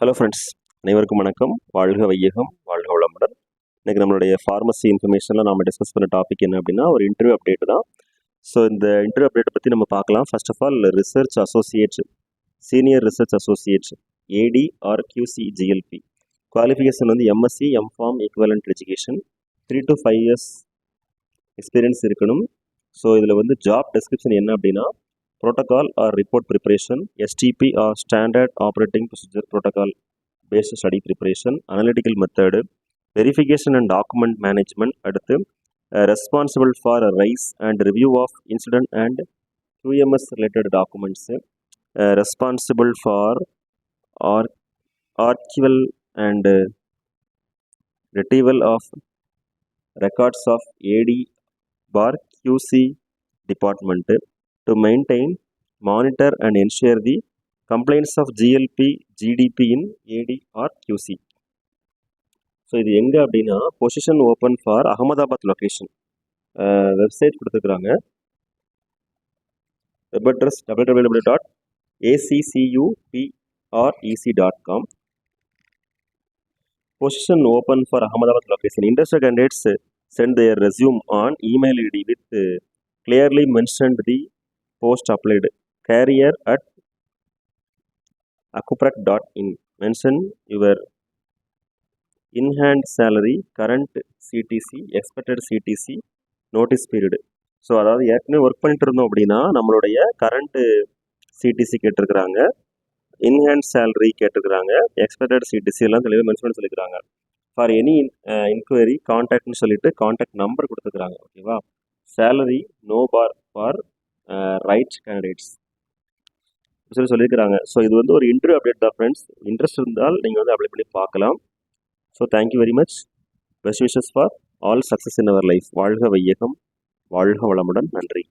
Hello friends, அனைவருக்கும் வணக்கம். வாழ்க வையகம், வாழ்க வளமுடன். இன்றைக்கி நம்மளுடைய ஃபார்மசி இன்ஃபர்மேஷனில் நம்ம டிஸ்கஸ் பண்ண டாபிக் என்ன அப்படின்னா ஒரு இன்டர்வியூ அப்டேட் தான். ஸோ இந்த இன்டர்வியூ அப்டேட்டை பற்றி நம்ம பார்க்கலாம். First of all research associate, senior research associate, AD or QC GLP. Qualification வந்து MSc MPharm equivalent education, 3 to 5 years experience இருக்கணும். ஸோ இதில் வந்து ஜாப் டெஸ்கிரிப்ஷன் என்ன அப்படின்னா protocol or report preparation, STP or standard operating procedure protocol based study preparation, analytical method, verification and document management, அடுத்து responsible for a rise and review of incident and QMS related documents, responsible for archival and retrieval of records of AD bar QC department, to maintain, monitor and ensure the compliance of GLP, GDP in AD or QC. So இது எங்கே அப்படின்னா position open for Ahmedabad location. Website கொடுத்துருக்குறாங்க. Web address www.accuprec.com. Position open for Ahmedabad location. Interested candidates send their resume on email ID with clearly mentioned the post applied, career at accuprec.in. Mention your in-hand salary, current CTC, expected CTC, notice period. So அதாவது ஏற்கனவே work பண்ணிட்டு இருந்தோம் அப்படின்னா நம்மளுடைய current CDC கேட்டிருக்கிறாங்க, in hand salary கேட்டிருக்கிறாங்க, expected CDC எல்லாம் தெளிவாக மென்ஷன் பண்ணி சொல்லிக்கிறாங்க. ஃபார் எனி இன்கொயரி கான்டாக்ட்னு சொல்லிட்டு கான்டாக்ட் நம்பர் கொடுத்துருக்குறாங்க. ஓகேவா. Salary no bar for right candidates சொல்லியிருக்கிறாங்க. ஸோ இது வந்து ஒரு இன்டர்வியூ அப்டேட் தான் ஃப்ரெண்ட்ஸ். இன்ட்ரெஸ்ட் இருந்தால் நீங்கள் வந்து அப்ளை பண்ணி பார்க்கலாம். So thank you very much. Best wishes for all success in our life. வாழ்க வையகம், வாழ்க வளமுடன். நன்றி.